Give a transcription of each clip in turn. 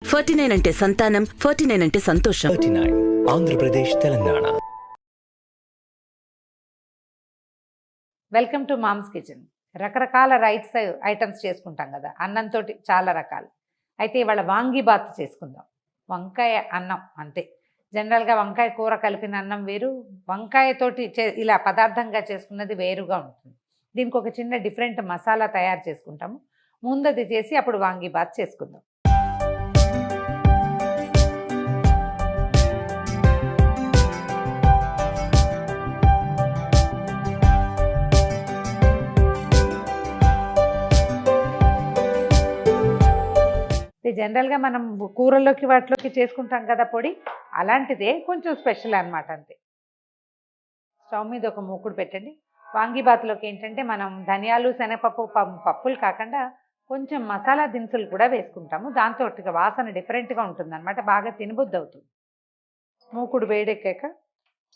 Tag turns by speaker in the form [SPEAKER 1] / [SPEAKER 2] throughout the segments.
[SPEAKER 1] 49 అంటే సంతానం, 49 అంటే సంతోషం.
[SPEAKER 2] 39 Andhra Pradesh Telangana.
[SPEAKER 3] Welcome to mom's kitchen. రకరకాల రైస్ ఐటమ్స్ చేసుకుంటాం కదా, అన్నంతో చాలా రకాలు. అయితే ఇవాళ వాంగి బాత్ చేసుకుందాం. వంకాయ అన్నం అంతే. జనరల్గా వంకాయ కూర కలిపిన అన్నం వేరు, వంకాయతోటి ఇలా పదార్థంగా చేసుకున్నది వేరుగా ఉంటుంది. దీనికి ఒక చిన్న డిఫరెంట్ మసాలా తయారు చేసుకుంటాము. ముందది చేసి అప్పుడు వాంగి బాత్ చేసుకుందాం. జనరల్గా మనం కూరల్లోకి వాటిలోకి చేసుకుంటాం కదా పొడి, అలాంటిదే కొంచెం స్పెషల్ అనమాట అంతే. స్టవ్ మీద ఒక మూకుడు పెట్టండి. వాంగిబాత్లోకి ఏంటంటే మనం ధనియాలు, శనగపప్పు, పప్పులు కాకుండా కొంచెం మసాలా దినుసులు కూడా వేసుకుంటాము. దాంతో వాసన డిఫరెంట్గా ఉంటుంది అనమాట, బాగా తినబుద్ధి అవుతుంది. మూకుడు వేడెక్కాక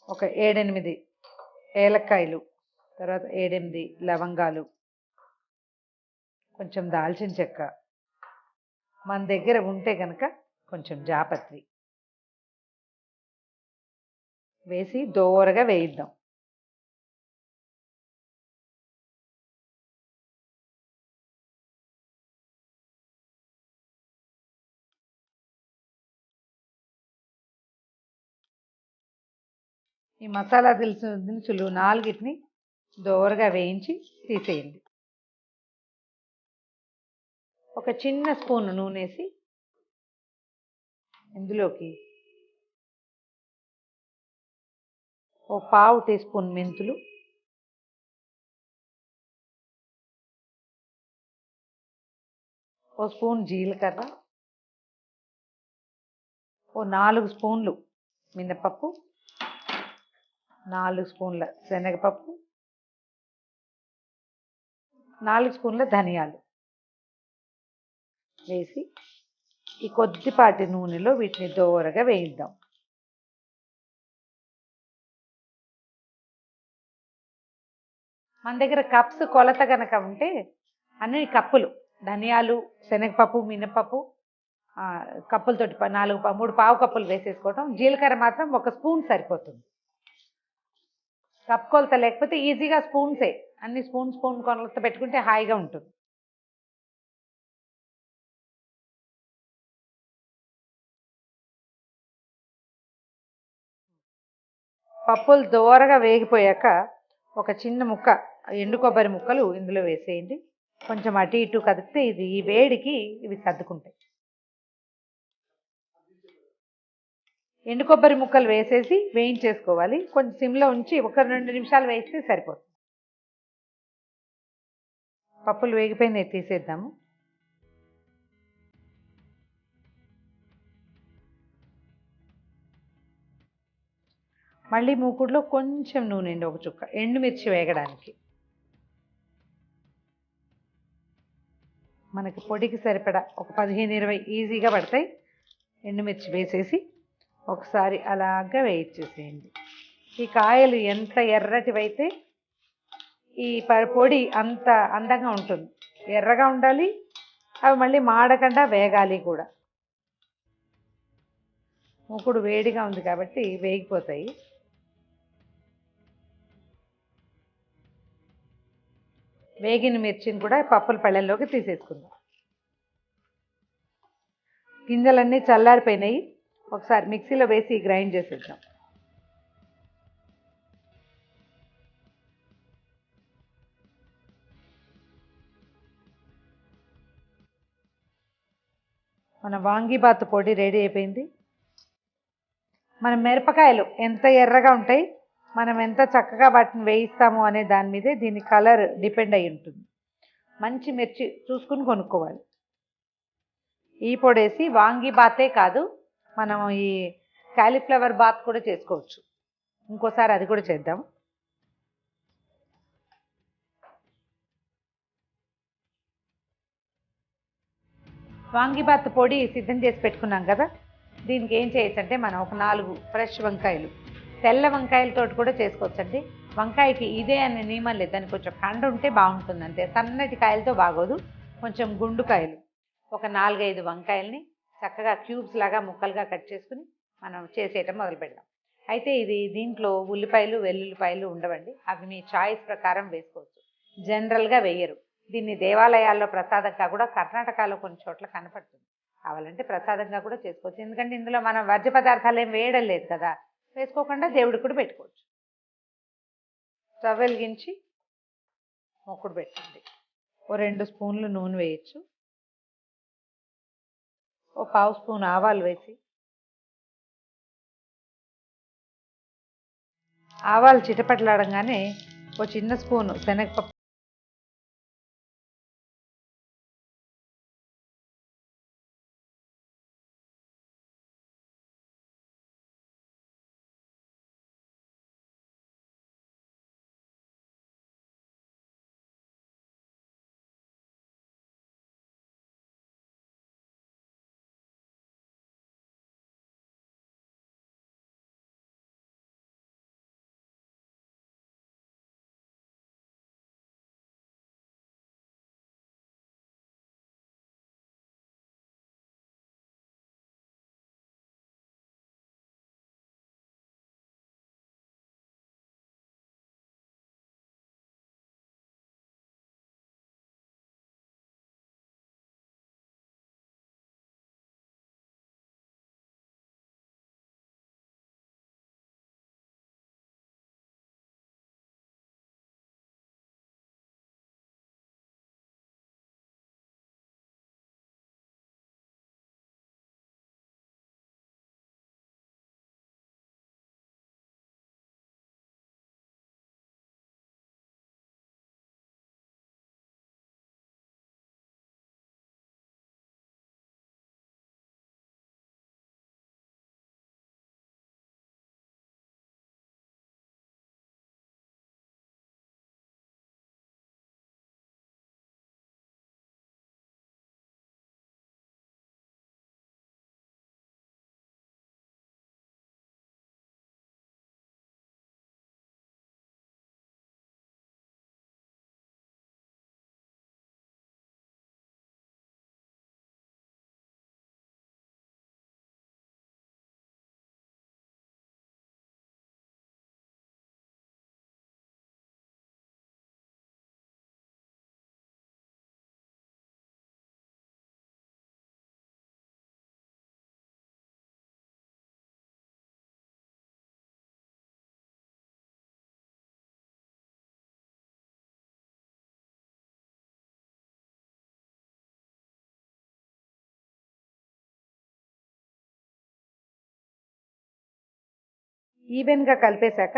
[SPEAKER 3] ఒక 7-8 ఏలక్కాయలు, తర్వాత 7-8 లవంగాలు, కొంచెం దాల్చిన చెక్క, మన దగ్గర ఉంటే కనుక కొంచెం జాపత్రి వేసి దోరగా వేయిద్దాం. ఈ మసాలా దినుసులు 4ని దోరగా వేయించి తీసేయండి. ఒక చిన్న స్పూన్ నూనె వేసి ఇందులోకి ఓ 1/2 టీ స్పూన్ మెంతులు, ఓ స్పూన్ జీలకర్ర, ఓ 4 స్పూన్లు మినపప్పు, 4 స్పూన్ల శనగపప్పు, 4 స్పూన్ల ధనియాలు వేసి ఈ కొద్దిపాటి నూనెలో వీటిని దోరగా వేయిద్దాం. మన దగ్గర కప్స్ కొలత కనుక ఉంటే అన్ని కప్పులు ధనియాలు, శనగపప్పు, మినపప్పు కప్పులతోటి 3 పావు కప్పులు వేసేసుకోవటం. జీలకర్ర మాత్రం 1 స్పూన్ సరిపోతుంది. కప్ కొలత లేకపోతే ఈజీగా స్పూన్సే, అన్ని స్పూన్ కొలత పెట్టుకుంటే హాయిగా ఉంటుంది. పప్పులు దోరగా వేగిపోయాక ఒక చిన్న ముక్క ఎండు కొబ్బరి ముక్కలు ఇందులో వేసేయండి. కొంచెం అటు ఇటు కదిపితే ఇది ఈ వేడికి ఇవి సర్దుకుంటాయి. ఎండు కొబ్బరి ముక్కలు వేసేసి వేయించేసుకోవాలి. కొంచెం సిమ్లో ఉంచి 1-2 నిమిషాలు వేస్తే సరిపోతుంది. పప్పులు వేగిపోయినాయి, తీసేద్దాము. మళ్ళీ మూకుడులో కొంచెం నూనె, ఒక చుక్క ఎండుమిర్చి వేగడానికి. మనకి పొడికి సరిపడా ఒక 15-20 ఈజీగా పడతాయి. ఎండుమిర్చి వేసేసి ఒకసారి అలాగా వేయించేసేయండి. ఈ కాయలు ఎంత ఎర్రటివైతే ఈ పొడి అంత అందంగా ఉంటుంది. ఎర్రగా ఉండాలి, అవి మళ్ళీ మాడకుండా వేగాలి కూడా. మూకుడు వేడిగా ఉంది కాబట్టి వేగిపోతాయి. వేగిన మిర్చిని కూడా పప్పుల పళ్ళెల్లోకి తీసేసుకుందాం. గింజలన్నీ చల్లారిపోయినాయి, ఒకసారి మిక్సీలో వేసి గ్రైండ్ చేసేద్దాం. మన వాంగిబాత్ పొడి రెడీ అయిపోయింది. మన మిరపకాయలు ఎంత ఎర్రగా ఉంటాయి, మనం ఎంత చక్కగా వాటిని వేయిస్తాము అనే దాని మీదే దీని కలర్ డిపెండ్ అయి ఉంటుంది. మంచి మిర్చి చూసుకుని కొనుక్కోవాలి. ఈ పొడేసి వాంగి బాతే కాదు, మనం ఈ కాలీఫ్లవర్ బాత్ కూడా చేసుకోవచ్చు. ఇంకోసారి అది కూడా చేద్దాం. వాంగిబాత్ పొడి సిద్ధం చేసి పెట్టుకున్నాం కదా, దీనికి ఏం చేయొచ్చంటే మనం ఒక 4 ఫ్రెష్ వంకాయలు, తెల్ల వంకాయలతో కూడా చేసుకోవచ్చండి. వంకాయకి ఇదే అనే నియమం లేదు, దానికి కొంచెం కండ ఉంటే బాగుంటుంది అంతే. సన్నటి కాయలతో బాగోదు. కొంచెం గుండు కాయలు ఒక 4-5 వంకాయల్ని చక్కగా క్యూబ్స్ లాగా ముక్కలుగా కట్ చేసుకుని మనం చేసేయటం మొదలు పెడదాం. అయితే దీంట్లో ఉల్లిపాయలు వెల్లుల్లిపాయలు ఉండవండి. అవి మీ చాయిస్ ప్రకారం వేసుకోవచ్చు. జనరల్గా వేయరు. దీన్ని దేవాలయాల్లో ప్రసాదంగా కూడా కర్ణాటకలో కొన్ని చోట్ల కనపడుతుంది. కావాలంటే ప్రసాదంగా కూడా చేసుకోవచ్చు. ఎందుకంటే ఇందులో మనం వర్జ్య పదార్థాలు ఏం వేయడం లేదు కదా, వేసుకోకుండా దేవుడికి కూడా పెట్టుకోవచ్చు. స్టవ్ వెలిగించి మొక్కుడు పెట్టండి. ఓ 2 స్పూన్లు నూనె వేయచ్చు. ఓ 1/2 స్పూన్ ఆవాలు వేసి, ఆవాలు చిటపటలాడంగానే ఓ చిన్న స్పూను శనగపప్పు, ఈవెన్గా కలిపేశాక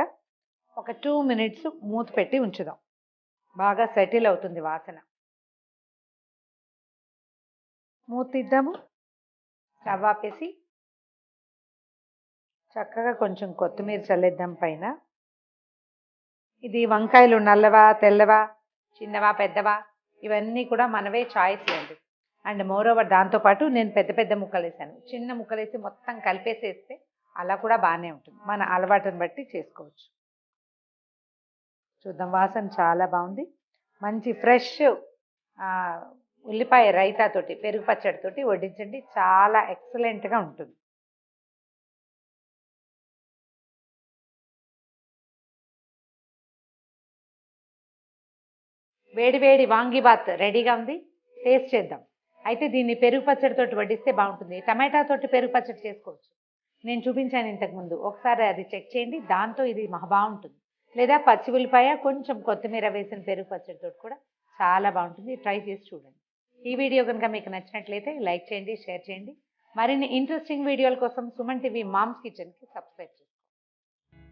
[SPEAKER 3] ఒక 2 మినిట్స్ మూత పెట్టి ఉంచుదాం. బాగా సెటిల్ అవుతుంది వాసన. మూత తీద్దాము. స్టవ్ ఆపేసి చక్కగా కొంచెం కొత్తిమీర చల్లేద్దాం పైన. ఇది వంకాయలు నల్లవా తెల్లవా చిన్నవా పెద్దవా ఇవన్నీ కూడా మనవే చాయిస్ అండి. అండ్ మోరోవర్ దాంతోపాటు నేను పెద్ద పెద్ద ముక్కలు వేసాను. చిన్న ముక్కలు వేసి మొత్తం కలిపేసేస్తే అలా కూడా బాగానే ఉంటుంది. మన అలవాటుని బట్టి చేసుకోవచ్చు. చూద్దాం, వాసన చాలా బాగుంది. మంచి ఫ్రెష్ ఉల్లిపాయ రైతాతోటి పెరుగు పచ్చడితోటి వడ్డించండి, చాలా ఎక్సలెంట్గా ఉంటుంది. వేడి వేడి వాంగిబాత్ రెడీగా ఉంది. టేస్ట్ చేద్దాం. అయితే దీన్ని పెరుగు పచ్చడితోటి వడ్డిస్తే బాగుంటుంది. టమాటాతోటి పెరుగు పచ్చడి చేసుకోవచ్చు. నేను చూపించాను ఇంతకుముందు, ఒకసారి అది చెక్ చేయండి. దాంతో ఇది మహా బాగుంటుంది. లేదా పచ్చి ఉల్లిపాయ కొంచెం కొత్తిమీర వేసిన పెరుగు పచ్చడితో కూడా చాలా బాగుంటుంది. ట్రై చేసి చూడండి. ఈ వీడియో కనుక మీకు నచ్చినట్లయితే లైక్ చేయండి, షేర్ చేయండి. మరిన్ని ఇంట్రెస్టింగ్ వీడియోల కోసం సుమన్ టీవీ మామ్స్ కిచెన్కి సబ్స్క్రైబ్ చేయండి.